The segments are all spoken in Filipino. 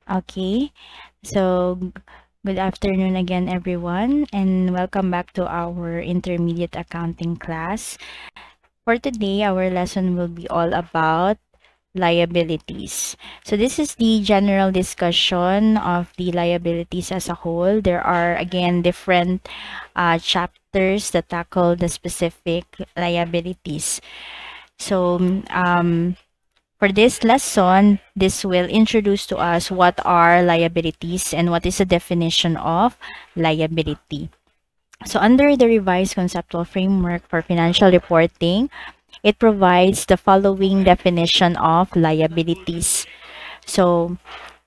Okay, so good afternoon again, everyone, and welcome back to our intermediate accounting class. For today, our lesson will be all about liabilities. So this is the general discussion of the liabilities as a whole. There are, again, different chapters that tackle the specific liabilities. So, for this lesson, this will introduce to us what are liabilities and what is the definition of liability. So under the revised conceptual framework for financial reporting, it provides the following definition of liabilities. So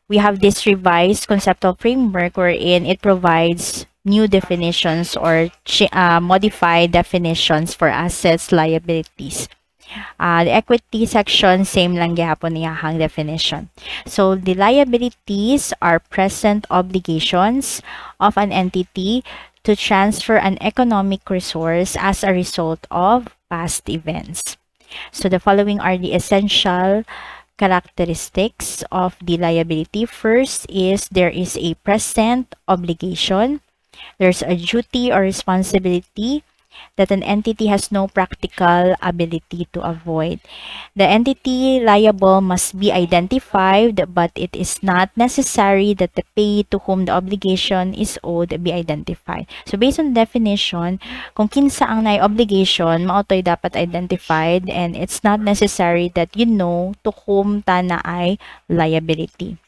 we have this revised conceptual framework wherein it provides new definitions or modified definitions for assets, liabilities. The equity section, same lang gyapon niyahang definition. So, the liabilities are present obligations of an entity to transfer an economic resource as a result of past events. So, the following are the essential characteristics of the liability. First is there is a present obligation. There's a duty or responsibility that an entity has no practical ability to avoid. The entity liable must be identified, but it is not necessary that the payee to whom the obligation is owed be identified. So based on definition, kung kinsa ang nay obligation, maotoy dapat identified, and it's not necessary that you know to whom ta na ay liability.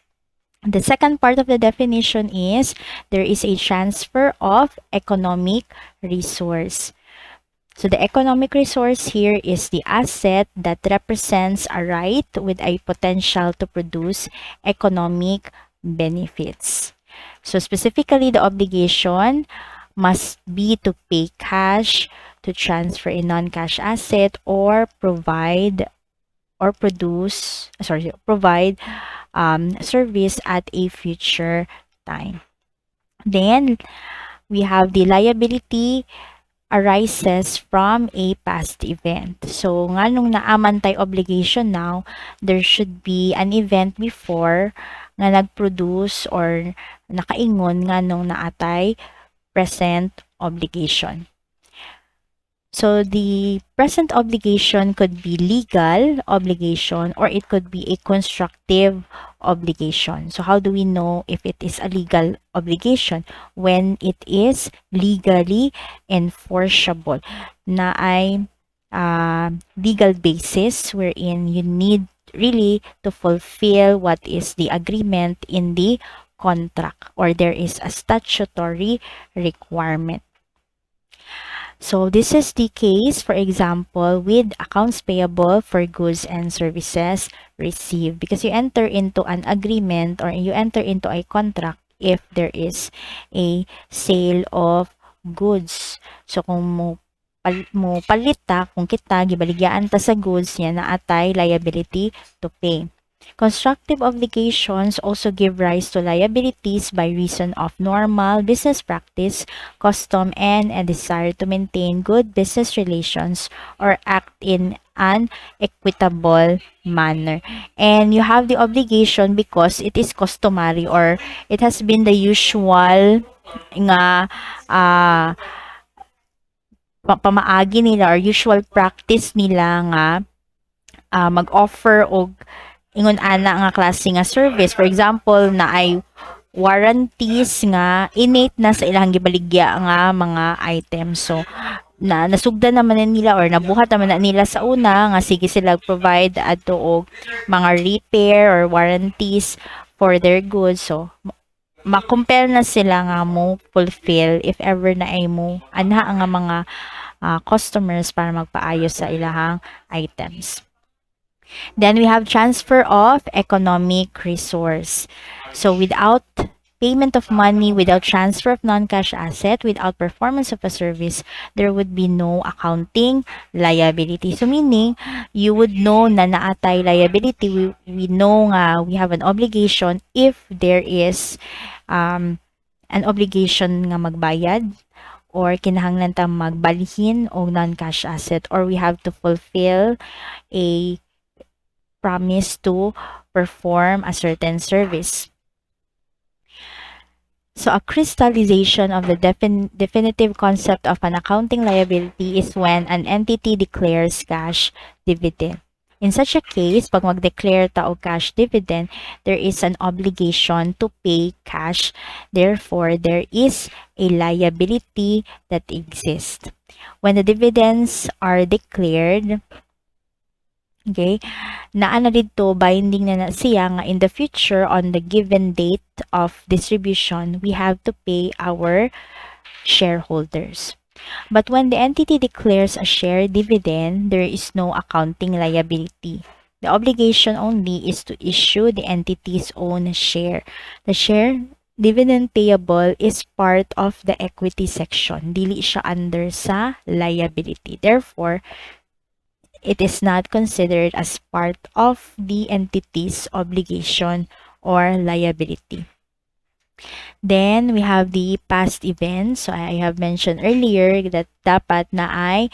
The second part of the definition is there is a transfer of economic resource. So the economic resource here is the asset that represents a right with a potential to produce economic benefits. So specifically, the obligation must be to pay cash, to transfer a non-cash asset, or provide service at a future time. Then we have the liability arises from a past event. So, nga nung naaman tay obligation now, there should be an event before nga nag-produce or nakaingon nga nung naatay present obligation. So, the present obligation could be legal obligation or it could be a constructive obligation. So, how do we know if it is a legal obligation? When it is legally enforceable. Na ay legal basis wherein you need really to fulfill what is the agreement in the contract or there is a statutory requirement. So this is the case, for example, with accounts payable for goods and services received because you enter into an agreement or you enter into a contract if there is a sale of goods. So kung mo palita, kung kita gibaligyan ta sa goods niya na atay liability to pay. Constructive obligations also give rise to liabilities by reason of normal business practice, custom, and a desire to maintain good business relations or act in an equitable manner. And you have the obligation because it is customary or it has been the usual nga pamaagi nila or usual practice nila nga mag-offer og ingon ana nga klase nga service. For example, na ay warranties nga innate na sa ilang gibaligya nga mga items. So, nasugdan naman na nila or nabuhat naman na nila sa una nga sige sila provide adto og mga repair or warranties for their goods. So, ma-compare na sila nga mo fulfill if ever na ay mo anha nga mga customers para magpaayos sa ilahang items. Then we have transfer of economic resource. So without payment of money, without transfer of non-cash asset, without performance of a service, there would be no accounting liability. So meaning, you would know na naatay liability. We know nga we have an obligation if there is an obligation nga magbayad or kinahanglan ta magbalhin og non-cash asset or we have to fulfill a promise to perform a certain service. So a crystallization of the definitive concept of an accounting liability is when an entity declares cash dividend. In such a case, pag mag-declare ta og cash dividend, there is an obligation to pay cash. Therefore, there is a liability that exists. When the dividends are declared, okay, naa na dito binding na siya nga in the future on the given date of distribution, we have to pay our shareholders. But when the entity declares a share dividend, there is no accounting liability. The obligation only is to issue the entity's own share. The share dividend payable is part of the equity section. Dili siya under sa liability. Therefore, it is not considered as part of the entity's obligation or liability. Then, we have the past events. So, I have mentioned earlier that dapat na ay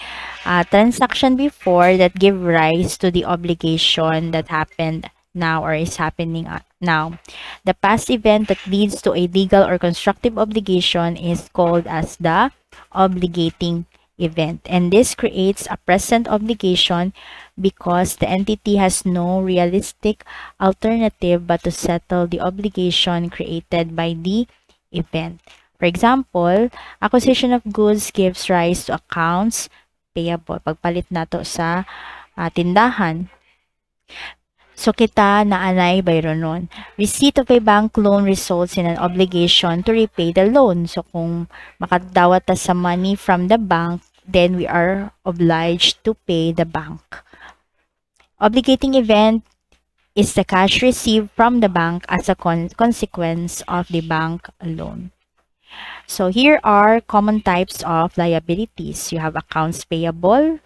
transaction before that give rise to the obligation that happened now or is happening now. The past event that leads to a legal or constructive obligation is called as the obligating event. And this creates a present obligation because the entity has no realistic alternative but to settle the obligation created by the event. For example, acquisition of goods gives rise to accounts payable. Pagpalit nato sa tindahan. So kita naanay bayron nun. Receipt of a bank loan results in an obligation to repay the loan. So kung makadawat ta sa money from the bank, then we are obliged to pay the bank. Obligating event is the cash received from the bank as a consequence of the bank loan. So here are common types of liabilities. You have accounts payable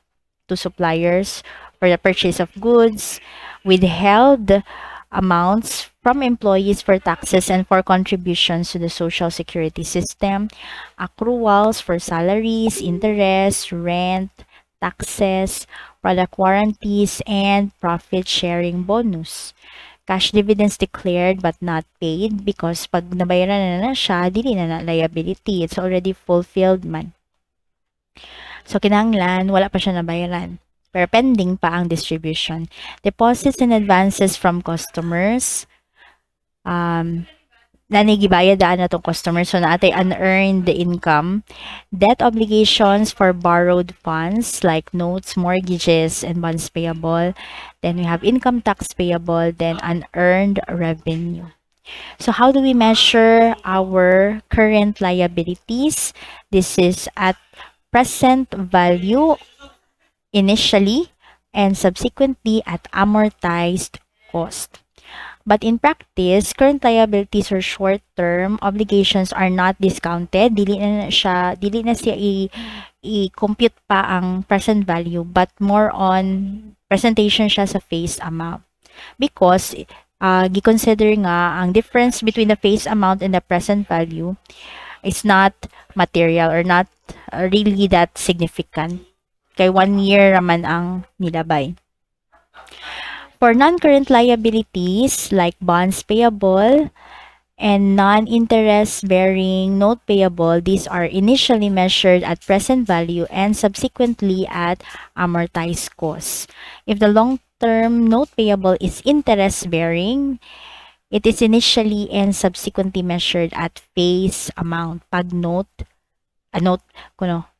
to suppliers for the purchase of goods, withheld amounts from employees for taxes and for contributions to the social security system, accruals for salaries, interest, rent, taxes, product warranties, and profit sharing bonus. Cash dividends declared but not paid because pag nabayaran na siya, dili na liability. It's already fulfilled man. So, kinahanglan, wala pa siya nabayaran. Pero pending pa ang distribution. Deposits and advances from customers. Nanigibayad daan na itong customer. So, naatay unearned income. Debt obligations for borrowed funds like notes, mortgages, and bonds payable. Then we have income tax payable, then unearned revenue. So how do we measure our current liabilities? This is at present value initially and subsequently at amortized cost. But in practice, current liabilities or short-term obligations are not discounted. Dili na siya i-compute pa ang present value, but more on presentation siya sa face amount. Because gi-consider nga ang difference between the face amount and the present value is not material or not really that significant. Kay 1 year raman ang nilabay. For non-current liabilities like bonds payable and non-interest bearing note payable, these are initially measured at present value and subsequently at amortized cost. If the long-term note payable is interest bearing, it is initially and subsequently measured at face amount. Pag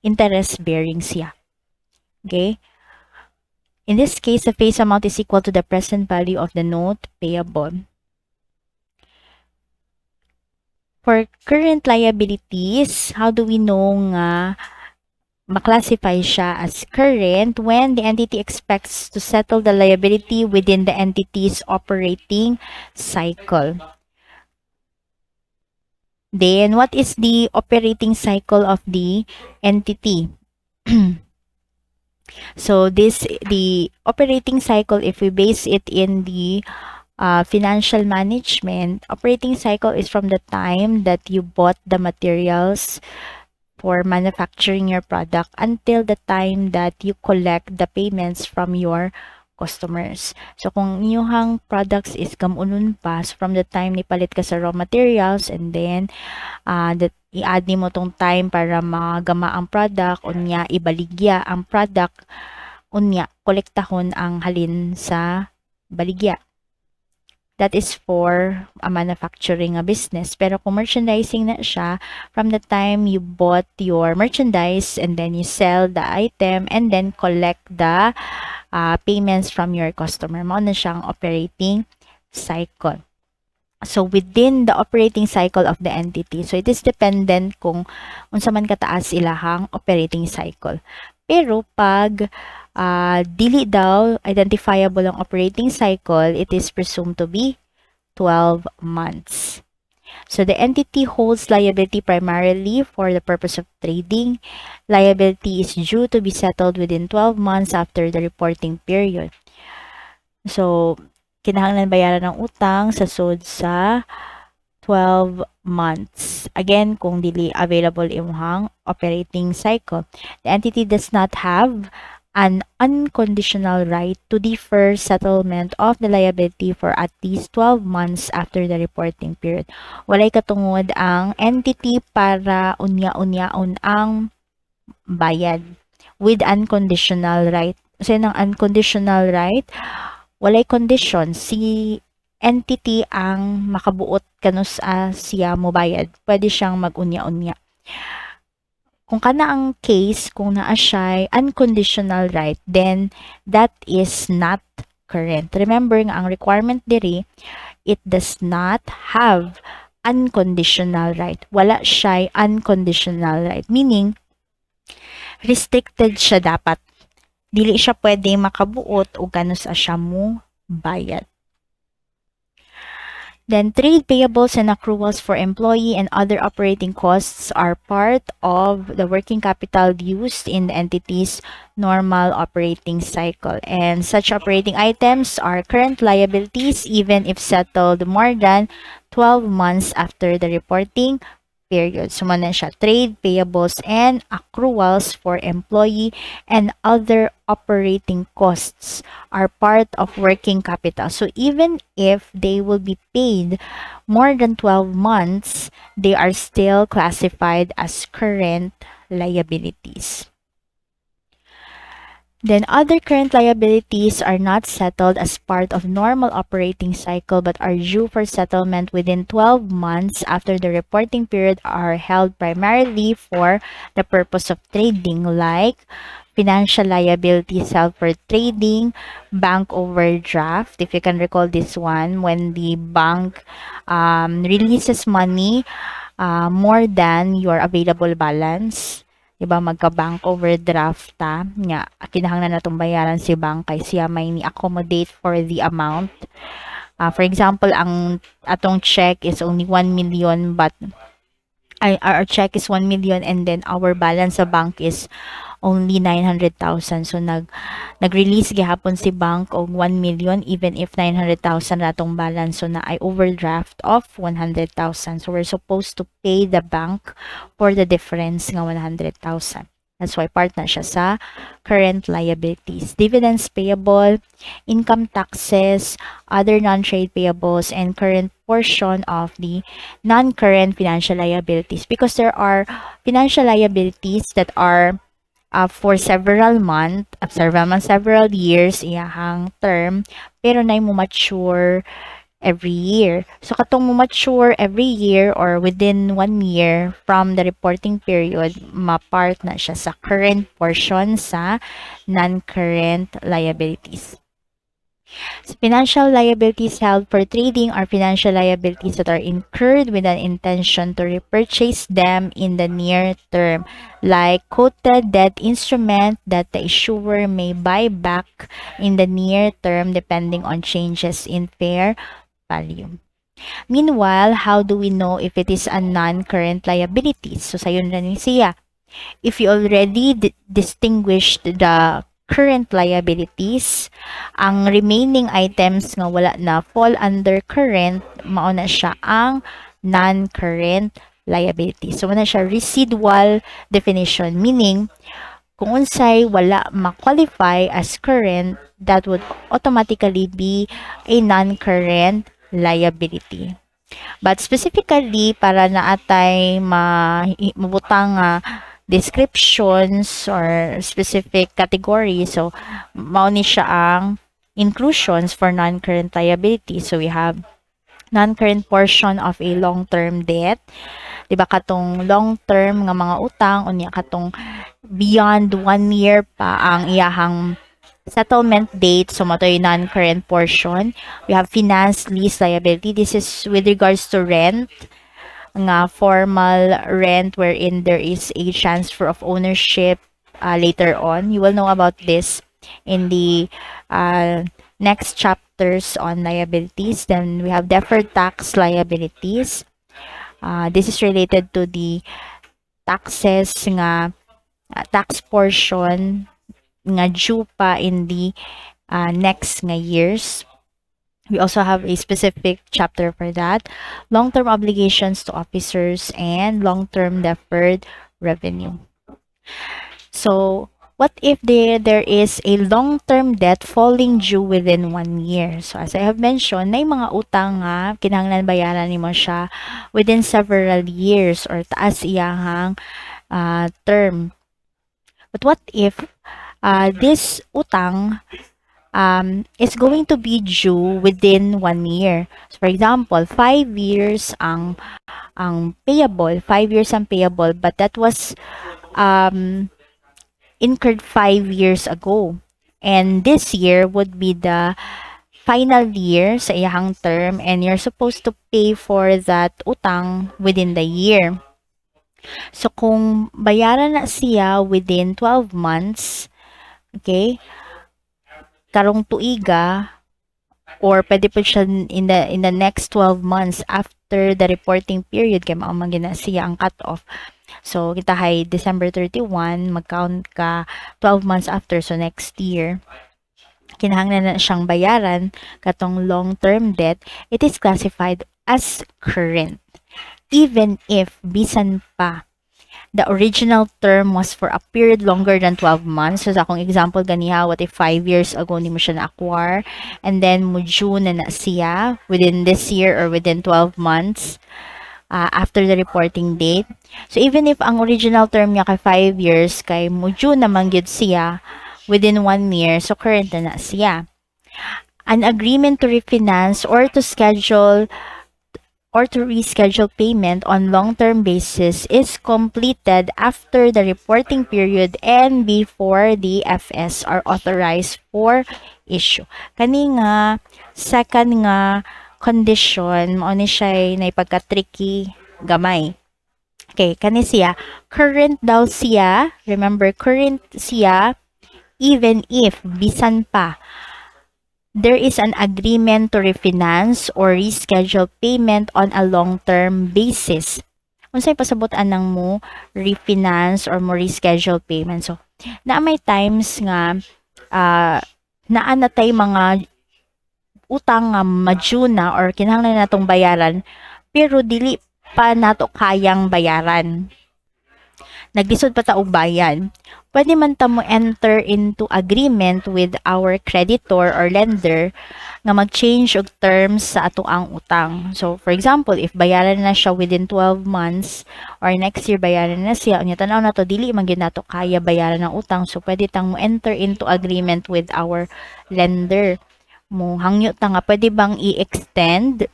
interest bearing siya. Okay? In this case, the face amount is equal to the present value of the note payable. For current liabilities, how do we know nga maklasify siya as current when the entity expects to settle the liability within the entity's operating cycle? Then, what is the operating cycle of the entity? So, the operating cycle, if we base it in the financial management, operating cycle is from the time that you bought the materials for manufacturing your product until the time that you collect the payments from your customers. So kung inyong products is gamunon pa, so from the time ni palit ka sa raw materials and then that i-add nimo tong time para magama ang product, unya ibaligya ang product, unya kolektahon ang halin sa baligya. That is for a manufacturing business. Pero kung merchandising na siya, from the time you bought your merchandise and then you sell the item and then collect the payments from your customer. Mao na siyang operating cycle. So within the operating cycle of the entity, so it is dependent kung unsa man kataas ilahang operating cycle. Pero pag dili daw identifiable ang operating cycle, it is presumed to be 12 months. So the entity holds liability primarily for the purpose of trading. Liability is due to be settled within 12 months after the reporting period. So, kinahanglan bayaran ng utang sa sud sa 12 months. Again, kung dili available imong operating cycle. The entity does not have an unconditional right to defer settlement of the liability for at least 12 months after the reporting period. Walay katungod ang entity para unya-unyaon ang bayad with unconditional right. Kasi ng unconditional right, walay condition. Si entity ang makabuot kanus siya mobayad. Pwede siyang mag-unya-unya. Kung kana ang case, kung naa siya unconditional right, then that is not current. Remember nga ang requirement diri, it does not have unconditional right. Wala siya unconditional right. Meaning, restricted siya dapat. Dili siya pwede makabuot o ganus siya mo bayad. Then, trade payables and accruals for employee and other operating costs are part of the working capital used in the entity's normal operating cycle. And such operating items are current liabilities even if settled more than 12 months after the reporting period. So, man siya, trade payables and accruals for employee and other operating costs are part of working capital. So, even if they will be paid more than 12 months, they are still classified as current liabilities. Then other current liabilities are not settled as part of normal operating cycle but are due for settlement within 12 months after the reporting period are held primarily for the purpose of trading, like financial liabilities held for trading, bank overdraft. If you can recall this one, when the bank releases money more than your available balance, diba, magka-bank overdraft ta, nga, kinahanglan natong bayaran si bank kay siya may ni-accommodate for the amount. For example, ang atong check is only 1 million but our check is 1 million and then our balance sa bank is only 900,000. So, nag-release gihapon si bank og 1 million even if 900,000 ratong balance. So, na ay overdraft of 100,000. So, we're supposed to pay the bank for the difference nga 100,000. That's why part na siya sa current liabilities. Dividends payable, income taxes, other non-trade payables, and current portion of the non-current financial liabilities. Because there are financial liabilities that are for several months, several years, iyahang term, pero na mo mature every year. So, katong mo mature every year or within 1 year from the reporting period, ma-part na siya sa current portion sa non-current liabilities. So, financial liabilities held for trading are financial liabilities that are incurred with an intention to repurchase them in the near term, like quoted debt instrument that the issuer may buy back in the near term depending on changes in fair value. Meanwhile, how do we know if it is a non-current liability? So, sayon na ni siya. If you already distinguished the current liabilities, ang remaining items nga wala na fall under current, mao na siya ang non-current liability. So, muna siya residual definition, meaning kung unsay wala ma-qualify as current, that would automatically be a non-current liability. But specifically, para naatay mabutang descriptions or specific category, so mao ni siya ang inclusions for non-current liability. So we have non-current portion of a long-term debt. Diba katong long-term nga mga utang, unya katong beyond 1 year pa ang iyahang settlement date, so mo yung non-current portion. We have finance lease liability. This is with regards to rent, nga formal rent wherein there is a transfer of ownership later on. You will know about this in the next chapters on liabilities. Then we have deferred tax liabilities. This is related to the taxes nga tax portion nga due pa in the next nga years. We also have a specific chapter for that. Long-term obligations to officers and long-term deferred revenue. So, what if there is a long-term debt falling due within 1 year? So, as I have mentioned, may mga utang nga kinahanglan bayaran nimo siya within several years or taas iyahang term. But what if this utang is going to be due within 1 year? So, for example, 5 years ang payable, 5 years ang payable, but that was incurred 5 years ago. And this year would be the final year sa iyahang term, and you're supposed to pay for that utang within the year. So, kung bayaran na siya within 12 months, okay, karong tuiga, or pwede po siya in the next 12 months after the reporting period, kaya mao man gina siya ang cut-off. So, kita hay December 31, mag-count ka 12 months after, so next year, kinahanglan na siyang bayaran katong long-term debt, it is classified as current. Even if bisan pa the original term was for a period longer than 12 months. So, sa akong example ganiha, what if 5 years ago ni mo siya na-acquire, and then mo June na siya within this year or within 12 months after the reporting date. So, even if ang original term niya kay 5 years, kay mo June naman gyud siya within 1 year, so current na siya. An agreement to refinance or to schedule or to reschedule payment on long-term basis is completed after the reporting period and before the FS are authorized for issue. Kani nga second nga condition, mao ni siya na ipagka-tricky gamay. Okay, kani siya current daw siya, remember current siya even if bisan pa there is an agreement to refinance or reschedule payment on a long-term basis. Unsay pasabutan nang mo refinance or mo reschedule payment? So, na may times nga naa na tay mga utang nga ma-due na or kinahanglan natong bayaran pero dili pa nato kayang bayaran. Naglisod pa ta og bayan. Pwede man ta mo enter into agreement with our creditor or lender nga mag-change og terms sa ato ang utang. So, for example, if bayaran na siya within 12 months or next year bayaran na siya, unya tanaw na to dili man gyud nato kaya bayaran ang utang. So, pwede tang mo enter into agreement with our lender. Mo hangyo ta nga pwede bang i-extend?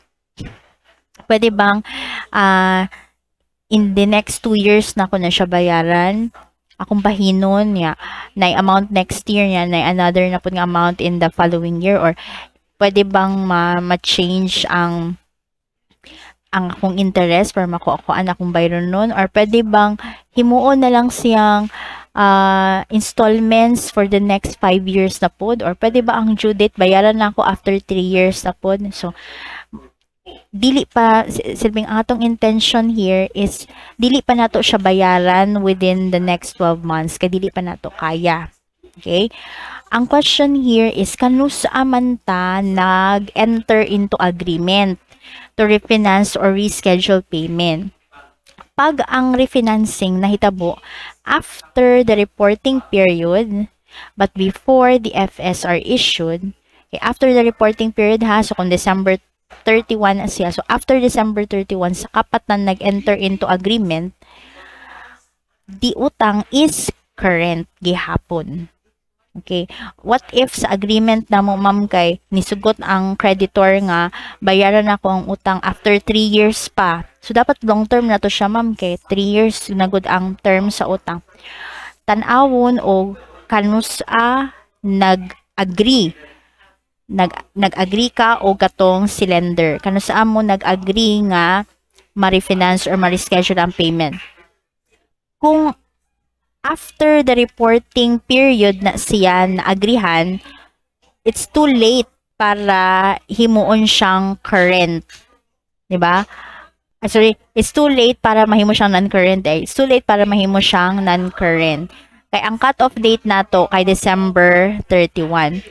Pwede bang in the next 2 years na ko na siya bayaran? Akong bahinon niya na amount next year niya na another na po nga amount in the following year, or pwede bang ma-change ang akong interest para makuha akong bayron nun, or pwede bang himuon na lang siyang installments for the next 5 years na pod, or pwede ba ang due date bayaran na ako after 3 years na pod? So, dili pa silbing ang atong intention here is dili pa nato siya bayaran within the next 12 months kay dili pa nato kaya. Okay? Ang question here is kanusa man ta nag-enter into agreement to refinance or reschedule payment? pag ang refinancing nahitabo after the reporting period but before the FS are issued, okay, after the reporting period ha, so kung December 31 siya, so after December 31, sa kapat na nag-enter into agreement, the utang is current gihapon. Okay. What if sa agreement na mo, ma'am, kay nisugot ang creditor nga bayaran ako ang utang after 3 years pa. So, dapat long term na to siya, ma'am, kay 3 years na gud ang term sa utang. Tanawon o kanus nag-agree. Nag-agree ka o katong si lender. Kanus mo nag-agree nga ma-refinance or ma-reschedule ang payment. Kung after the reporting period na siya na-agrihan, it's too late para himuon siyang current. Diba? Sorry, it's too late para mahimo siyang non-current It's too late para mahimo siyang non-current. Kaya ang cut-off date nato kay December 31.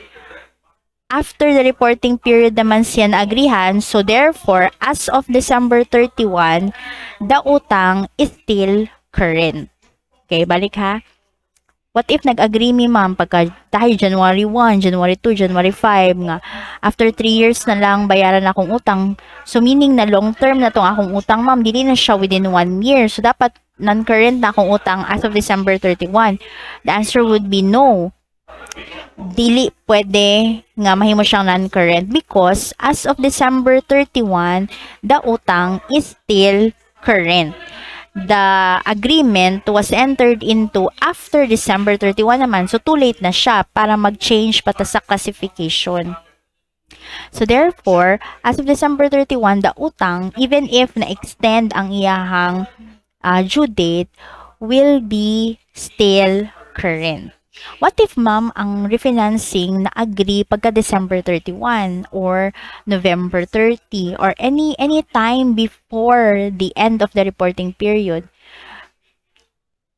After the reporting period naman siya na-agrihan, so therefore, as of December 31, the utang is still current. Okay, balik ha. What if nag-agree mi ma'am pagka tayo January 1, January 2, January 5 nga after 3 years na lang bayaran akong utang. So meaning na long term na tong akong utang ma'am, dili na siya within 1 year. So dapat non-current na akong utang as of December 31. The answer would be no. Dili pwede nga mahimo siyang non-current because as of December 31, the utang is still current. The agreement was entered into after December 31 naman. So, too late na siya para mag-change pata sa classification. So, therefore, as of December 31, the utang, even if na-extend ang iyahang due date, will be still current. What if, ma'am, ang refinancing na-agree pagka December 31 or November 30 or any time before the end of the reporting period?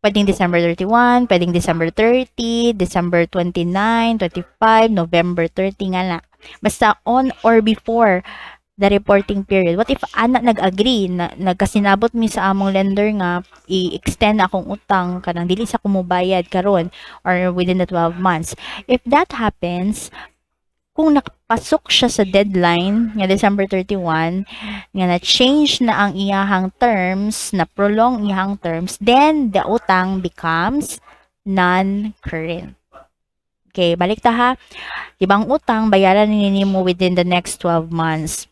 Pwedeng December 31, pwedeng December 30, December 29, 25, November 30 nga na. Basta on or before the reporting period. What if anak nag-agree na nagkasinabot mi sa among lender nga i-extend akong utang kanang dili sa kumubayad karon or within the 12 months. If that happens, kung nakapasok siya sa deadline nga December 31 nga na-change na ang iyahang terms, na prolong iyahang terms, then the utang becomes non-current. Okay, balik ta ha. Ibang utang bayaran ninyo within the next 12 months.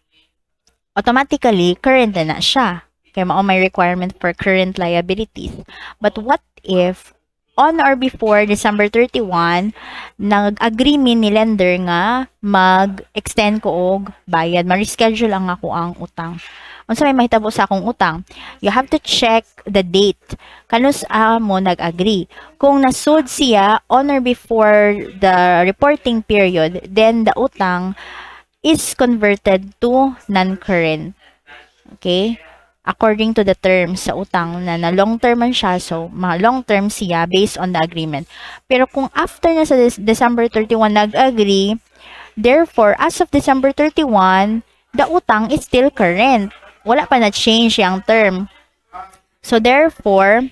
Automatically, current na siya. Kaya mao may requirement for current liabilities. But what if, on or before December 31, nag-agree mi ni lender nga mag-extend ko og bayad, ma-reschedule ang ako ang utang. Unsa may mahitabo sa akong utang? You have to check the date. Kanus mo nag-agree. Kung nasud siya on or before the reporting period, then the utang is converted to non-current. Okay? According to the terms sa utang na long term man siya, so long term siya based on the agreement. Pero kung after na sa December 31 nag-agree, therefore, as of December 31, the utang is still current. Wala pa na-change yung term. So therefore,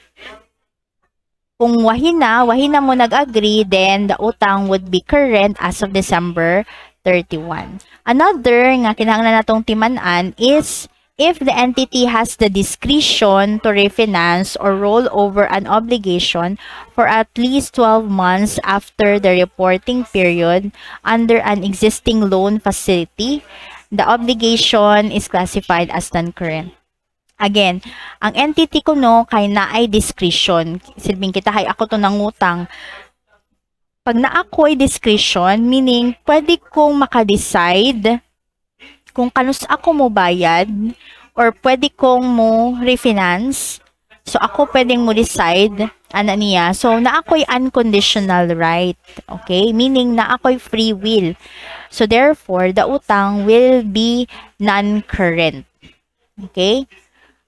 kung wahina mo nag-agree, then the utang would be current as of December 31. Another nga kinahanglan natong timan-an is if the entity has the discretion to refinance or roll over an obligation for at least 12 months after the reporting period under an existing loan facility, the obligation is classified as non-current. Again, ang entity ko no kay naay discretion. Silbing kita hay ako to nangutang. Pag na-ako ay discretion, meaning pwede kong makadecide kung kanus ako mo bayad or pwede kong mo refinance. So, ako pwedeng mo decide, niya. So, na ako'y unconditional right. Okay? Meaning na ako'y free will. So, therefore, the utang will be non-current. Okay?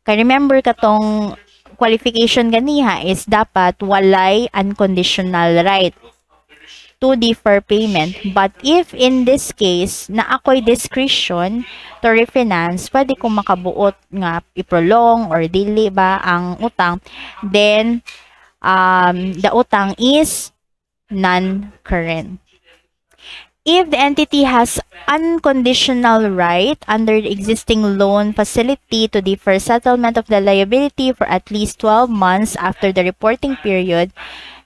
Kaya remember katong qualification ganiha is dapat walay unconditional right. to defer payment. But if in this case, na ako'y discretion to refinance, pwede kong makabuot nga i-prolong or dili ba ang utang, then the utang is non-current. If the entity has unconditional right under the existing loan facility to defer settlement of the liability for at least 12 months after the reporting period,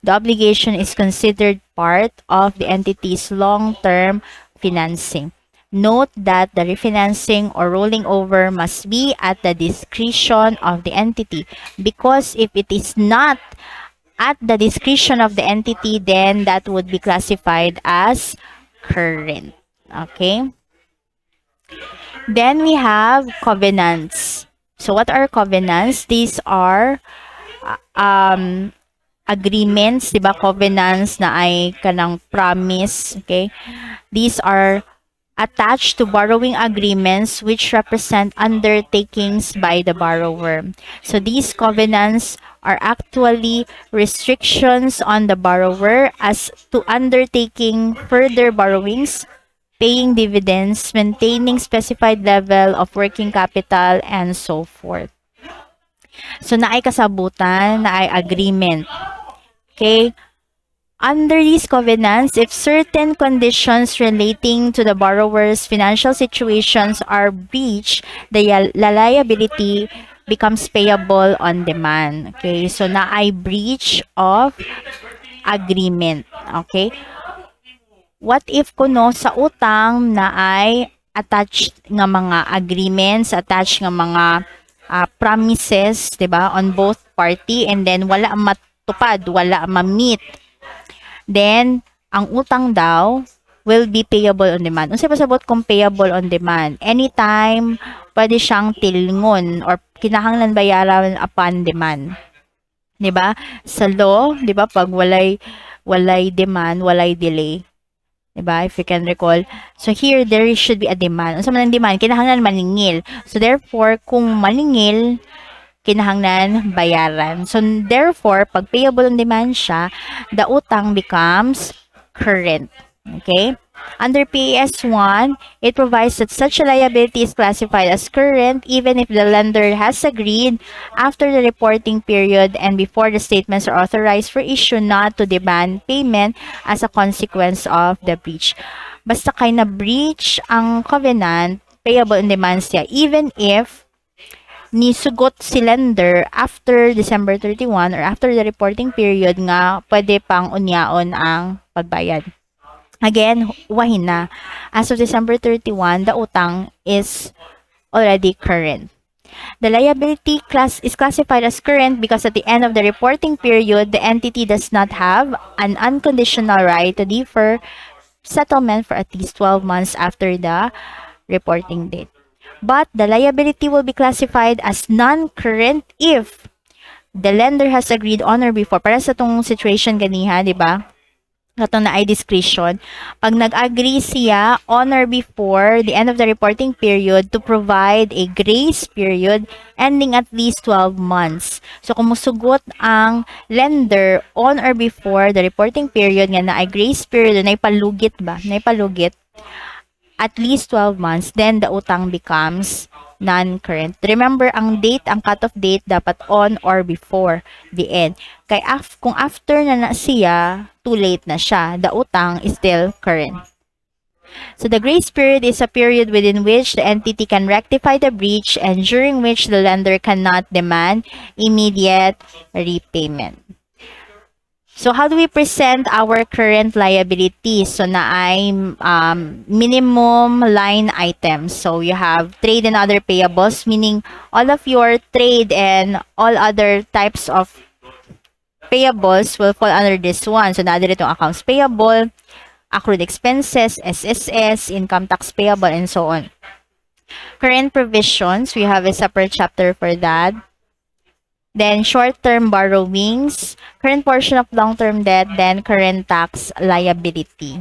the obligation is considered part of the entity's long-term financing. Note that the refinancing or rolling over must be at the discretion of the entity, because if it is not at the discretion of the entity, then that would be classified as current. Okay? Then we have covenants. So what are covenants? These are agreements, 'di ba? Covenants na ay kanang promise, okay? These are attached to borrowing agreements which represent undertakings by the borrower. So these covenants are actually restrictions on the borrower as to undertaking further borrowings, paying dividends, maintaining specified level of working capital, and so forth. So naay kasabutan, naay agreement. Okay? Under these covenants, if certain conditions relating to the borrower's financial situations are breached, the liability becomes payable on demand. Okay, so naay breach of agreement. Okay, what if kuno sa utang na ay attached nga mga agreements, attached nga mga promises, 'di ba, on both party, and then wala matupad, wala ma-meet, then ang utang daw will be payable on demand. Unsa pasabot kung payable on demand? Anytime pwede siyang tilngon or kinahanglan bayaran upon demand. 'Di ba? Sa law, 'di ba, pag walay demand, walay delay. 'Di ba? If you can recall. So here there should be a demand. Unsa man ang demand? Kinahanglan maningil. So therefore, kung maningil, kinahanglan bayaran. So therefore, pag payable on demand siya, the utang becomes current. Okay? Under PAS 1, it provides that such a liability is classified as current even if the lender has agreed after the reporting period and before the statements are authorized for issue not to demand payment as a consequence of the breach. Basta kay na breach ang covenant, payable on demand siya even if nisugot si lender after December 31 or after the reporting period nga pwede pang unyaon ang pagbayad. Again, wahin na. As of December 31, the utang is already current. The liability class is classified as current because at the end of the reporting period, the entity does not have an unconditional right to defer settlement for at least 12 months after the reporting date. But the liability will be classified as non-current if the lender has agreed on or before. Para sa tong situation ganiha, di ba? Katong na ay discretion. Pag nag-agree siya on or before the end of the reporting period to provide a grace period ending at least 12 months. So, kung musugot ang lender on or before the reporting period nga na ay grace period, na ipalugit ba? Na ipalugit at least 12 months, then the utang becomes non-current. Remember, ang date, ang cut-off date dapat on or before the end. Kay kung after na siya, too late na siya. The utang is still current. So the grace period is a period within which the entity can rectify the breach and during which the lender cannot demand immediate repayment. So how do we present our current liabilities? So na ay minimum line items. So you have trade and other payables, meaning all of your trade and all other types of payables will fall under this one. So naadiri itong accounts payable, accrued expenses, SSS, income tax payable, and so on. Current provisions, we have a separate chapter for that. Then short-term borrowings, current portion of long-term debt, then current tax liability.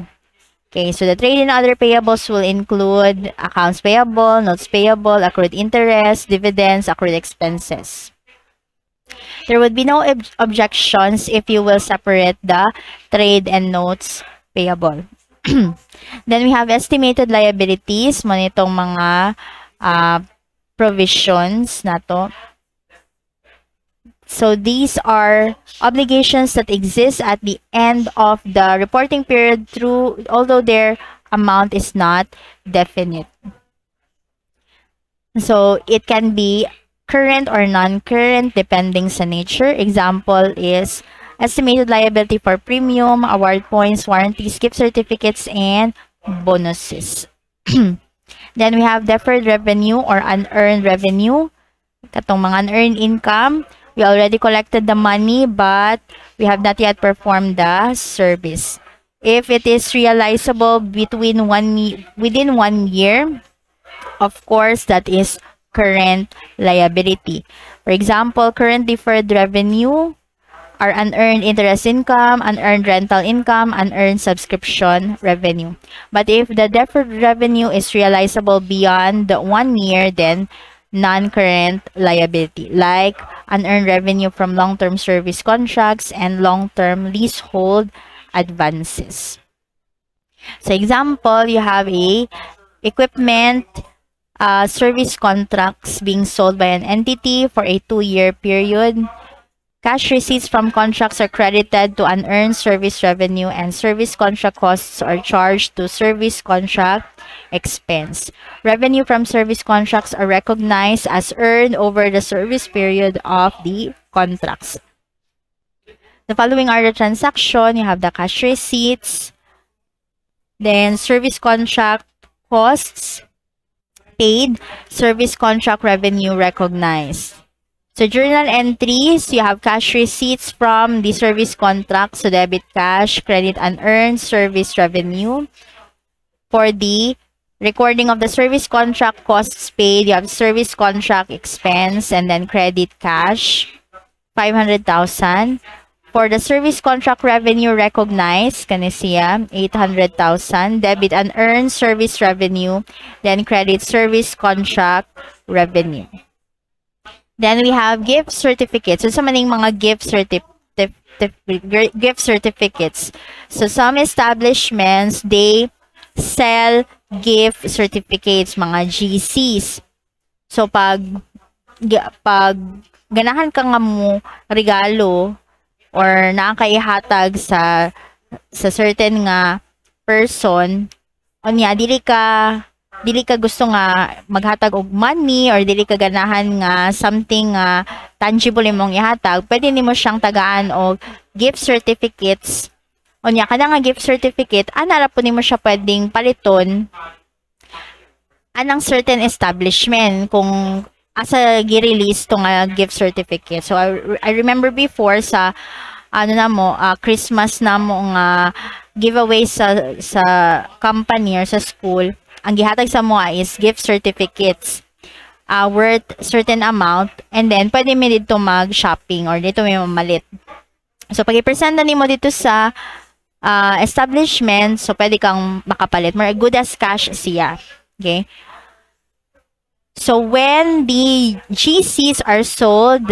Okay, so the trade and other payables will include accounts payable, notes payable, accrued interest, dividends, accrued expenses. There would be no objections if you will separate the trade and notes payable. Then we have estimated liabilities, mo nitong mga provisions na to. So these are obligations that exist at the end of the reporting period through, although their amount is not definite. So it can be current or non-current depending sa nature. Example is estimated liability for premium, award points, warranties, gift certificates, and bonuses. Then we have deferred revenue or unearned revenue. Katong mga unearned income, we already collected the money but we have not yet performed the service. If it is realizable within 1 year, of course, that is current liability. For example, current deferred revenue are unearned interest income, unearned rental income, unearned subscription revenue. But if the deferred revenue is realizable beyond 1 year, then non-current liability, like unearned revenue from long-term service contracts and long-term leasehold advances. So example, you have a equipment service contracts being sold by an entity for a 2-year period. Cash receipts from contracts are credited to unearned service revenue and service contract costs are charged to service contract expense. Revenue from service contracts are recognized as earned over the service period of the contracts. The following are the transaction. You have the cash receipts, then service contract costs paid, service contract revenue recognized. So journal entries, you have cash receipts from the service contract, so debit cash, credit unearned, service revenue. For the recording of the service contract costs paid, you have service contract expense and then credit cash, 500,000. For the service contract revenue recognized, kanisiya, 800,000. Debit unearned service revenue, then credit service contract revenue. Then we have gift certificates. So sa maning mga gift certificates. So some establishments, they sell gift certificates, mga GCs. So pag ganahan ka nga mo regalo or nakaihatag sa certain nga person, onya dili ka gusto nga maghatag og money or dili ka ganahan nga something tangible imong ihatag, pwede nimo siyang tagaan og gift certificates. Onya kada nga gift certificate, ana ra po nimo siya pwedeng paliton anang certain establishment kung asa gi-release to nga gift certificate. So I remember before sa Christmas na mo nga giveaway sa company or sa school, ang gihatag sa mga is gift certificates worth certain amount and then pwede mo dito mag-shopping or dito may mamalit. So pag i-presenta nimo dito sa establishment, so pwede kang makapalit. More good as cash siya. Okay? So when the GCs are sold,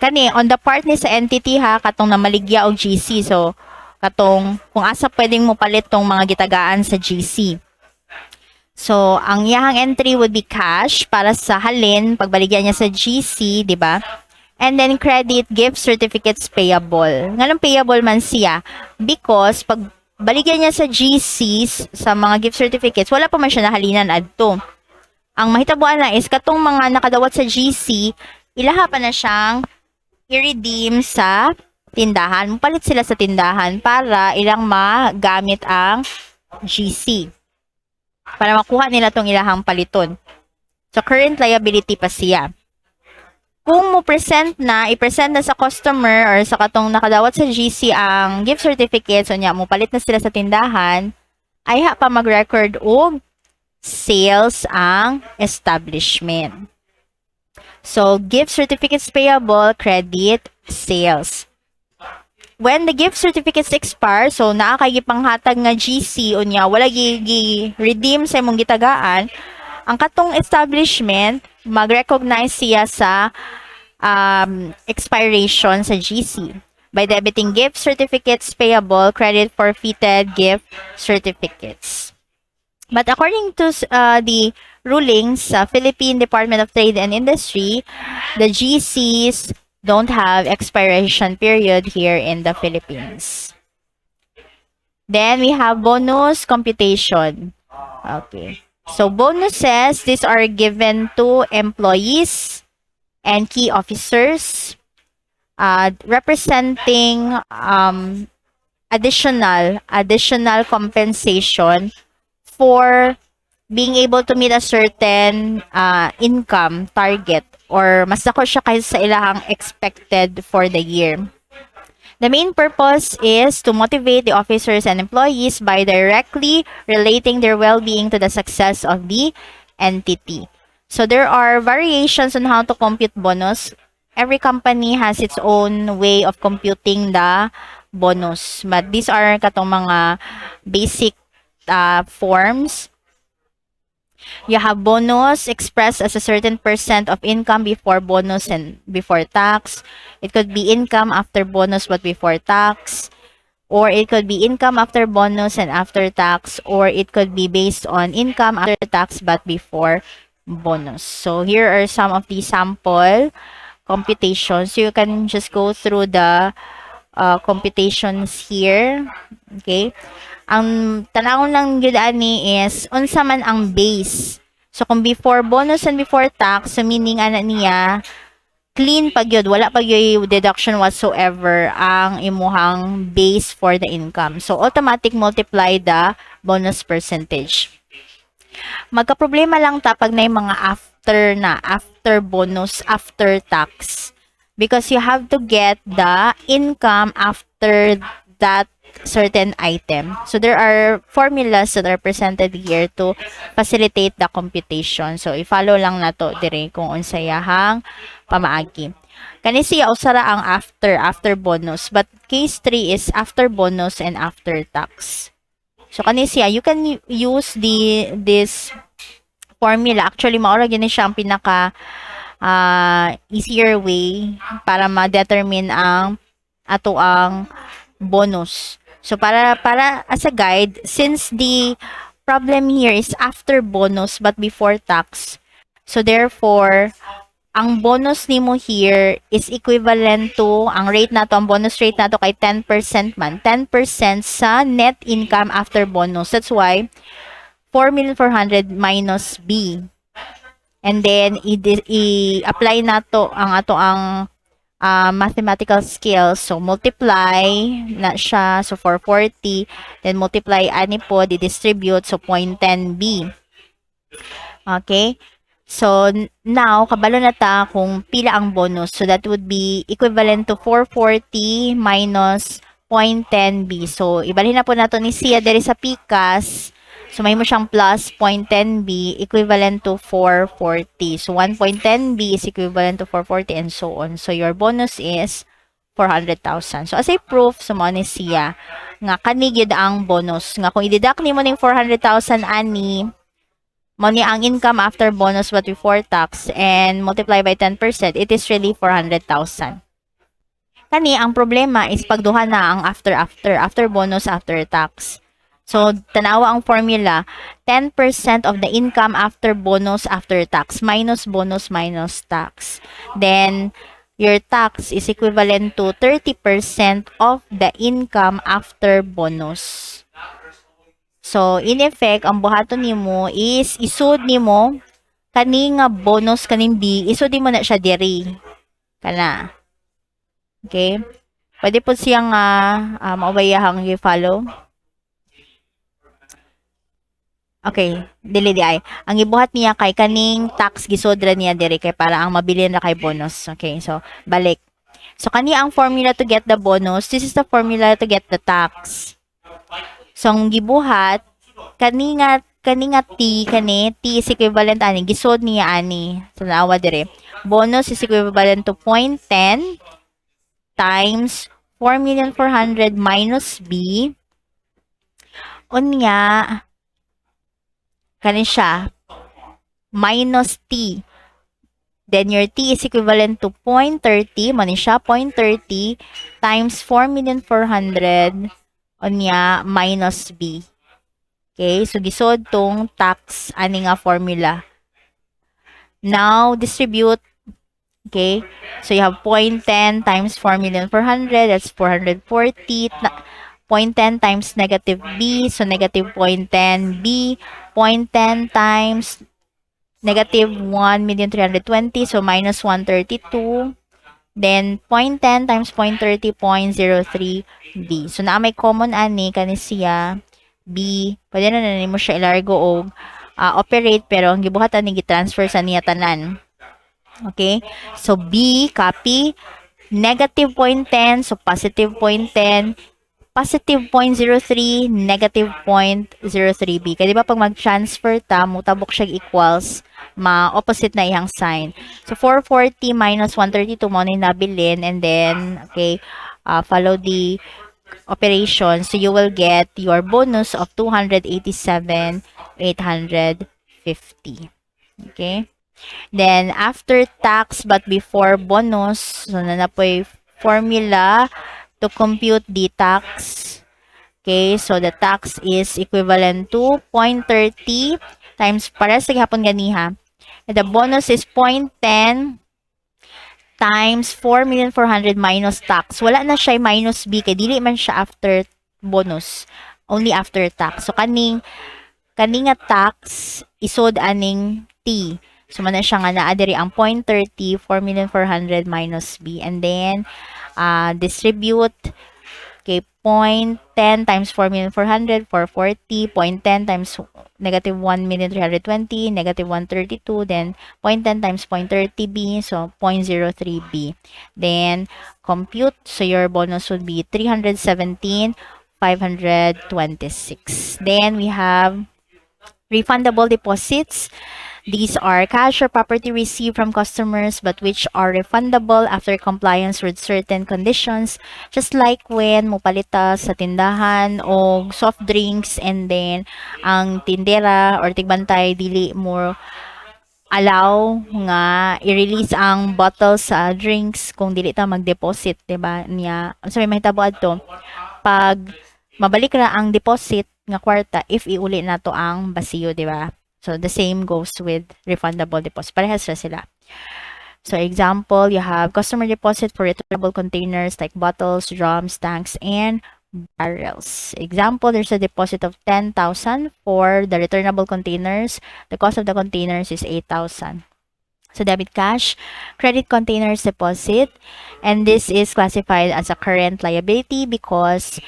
kani on the part ni sa entity ha, katong namaligya og GC. So katong kung asa pwedeng mo palit tong mga gitagaan sa GC. So, ang iyahang entry would be cash para sa halin, pagbaligyan niya sa GC, di ba? And then credit gift certificates payable. Nganong payable man siya? Because pag baligyan niya sa GCs, sa mga gift certificates, wala pa man siya nahalinan adto. Ang mahitabuan na is katong mga nakadawat sa GC, ilaha pa na siyang i-redeem sa tindahan. Mupalit sila sa tindahan para ilang magamit ang GC. Para makuha nila tong ilahang paliton. So, current liability pa siya. Kung mo present na, i-present na sa customer or sa katong nakadawat sa GC ang gift certificate, so niya, mo palit na sila sa tindahan, ay pa mag-record og sales ang establishment. So, gift certificates payable, credit, sales. When the gift certificates expire, so nakakagipanghatag nga GC o niya, wala gi-redeem sa imong gitagaan, ang katong establishment, mag-recognize siya sa expiration sa GC. by debiting gift certificates payable, credit forfeited gift certificates. But according to the rulings sa Philippine Department of Trade and Industry, the GCs don't have expiration period here in the Philippines. Then we have bonus computation. Okay. So bonuses, these are given to employees and key officers representing additional compensation for being able to meet a certain income target or mas dako siya kaysa sa ilahang expected for the year. The main purpose is to motivate the officers and employees by directly relating their well-being to the success of the entity. So there are variations on how to compute bonus. Every company has its own way of computing the bonus. But these are katong mga basic forms. You have bonus expressed as a certain percent of income before bonus and before tax. It could be income after bonus but before tax. Or it could be income after bonus and after tax. Or it could be based on income after tax but before bonus. So here are some of the sample computations. You can just go through the computations here. Okay? Ang tanawon lang gyud ani is unsa man ang base. So kung before bonus and before tax, so meaning ana niya clean pag yun, wala pag yung deduction whatsoever ang imuhang base for the income. So automatic multiply the bonus percentage. Magka-problema lang ta pag na yung mga after bonus, after tax. Because you have to get the income after that certain item. So there are formulas that are presented here to facilitate the computation. So i-follow lang nato dire kung unsayahang pamaagi. Kani siya usara ang after bonus, but case 3 is after bonus and after tax. So kani siya you can use this formula. Actually maura gini siya ang pinaka easier way para ma-determine ang ato ang bonus. So para as a guide, since the problem here is after bonus but before tax, so therefore ang bonus nimo here is equivalent to ang rate nato, ang bonus rate nato kay 10% man, 10% sa net income after bonus. That's why 4,400,000 minus B. And then i-apply nato ang ato ang mathematical skills. So, multiply na siya. So, 440. Then, multiply ani po, di-distribute. So, 0.10b. Okay? So, now, kabalo na ta kung pila ang bonus. So, that would be equivalent to 440 minus 0.10b. So, ibalhin na po nato ni siya diri sa PICAS. So, may mo siyang plus 0.10b equivalent to 440. So, 1.10b is equivalent to 440 and so on. So, your bonus is 400,000. So, as a proof, sumo ni siya nga kanigid ang bonus. Nga kung i-deduct ni mo ng 400,000 ani, mo ni ang income after bonus but before tax and multiply by 10%, it is really 400,000. Kani, ang problema is pagduha na ang after bonus, after tax. So, tanawa ang formula, 10% of the income after bonus after tax, minus bonus minus tax. Then, your tax is equivalent to 30% of the income after bonus. So, in effect, ang buhaton nimo is isud nimo kani nga bonus kaning B, isud mo na siya diri. Kana. Okay? Pwede po siyang maubayahang i-follow. Okay, dili di ay. Ang ibuhat niya kay kaning tax gisodra niya diri kay para ang mabilin ra kay bonus. Okay, so balik. So kani ang formula to get the bonus. This is the formula to get the tax. So ang gibuhat kani nga T is equivalent ani gisod niya ani. So naawa dire. Bonus is equivalent to 0.10 times 4,400,000 minus B. Unya kani siya minus T. Then your T is equivalent to 0.30, mo ni siya 0.30 times 4,400,000 unya minus B. Okay, so gisod tong tax ani nga formula. Now distribute. Okay, so you have 0.10 times 4,400,000, that's 440. 0.10 times negative B, so negative 0.10 B. 0.10 times negative 1,320,000, so minus 132. Then, 0.10 times 0.30, 0.03 B. So, na may common ani, kani siya, B. Pwede na mo siya ilargo o operate, pero ang gibuhatan ni gi-transfer sa niya tanan. Okay? So, B, copy. Negative 0.10, so positive 0.10. Positive 0.03, negative 0.03b. Kaya di ba pag mag-transfer ta, mutabok siya equals, ma-opposite na ihang sign. So, 440 minus 132 mo na nabilin, and then, okay, follow the operation. So, you will get your bonus of 287,850. Okay? Then, after tax but before bonus, so na po formula to compute the tax. Okay, so the tax is equivalent to 0.30 times, para sa gihapon ganiha. And the bonus is 0.10 times 4,400,000 minus tax. Wala na siya minus B, kay dili man siya after bonus. Only after tax. So, kaning nga tax, isod aning T. So, man na siya nga naadiri ang 0.30, 4,400,000 minus B. And then, distribute. Okay, 0.10 times 4,400,000, 440. 0.10 times negative 1,320,000, negative 132. Then, 0.10 times 0.30B, so 0.03B. Then, compute. So, your bonus would be 317,526. Then, we have refundable deposits. These are cash or property received from customers but which are refundable after compliance with certain conditions. Just like when mupalita sa tindahan o soft drinks, and then ang tindera or tigbantay dili mo allow nga i-release ang bottle sa drinks kung dili ta mag-deposit, diba? Niya, so may mahitabo adto pag mabalik na ang deposit nga kwarta if iuli na to ang basiyo, diba? So, the same goes with refundable deposit. Parehas na sila. So, example, you have customer deposit for returnable containers like bottles, drums, tanks, and barrels. Example, there's a deposit of 10,000 for the returnable containers. The cost of the containers is 8,000. So, debit cash, credit containers deposit, and this is classified as a current liability because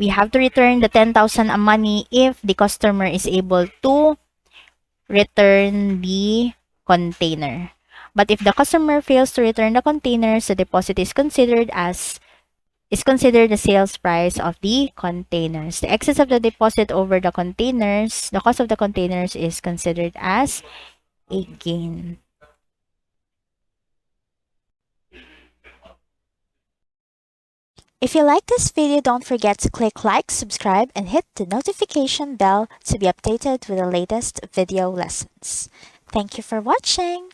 we have to return the 10,000 money if the customer is able to return the container. But if the customer fails to return the containers, the deposit is considered the sales price of the containers. The excess of the deposit over the containers, the cost of the containers is considered as a gain. If you like this video, don't forget to click like, subscribe, and hit the notification bell to be updated with the latest video lessons. Thank you for watching.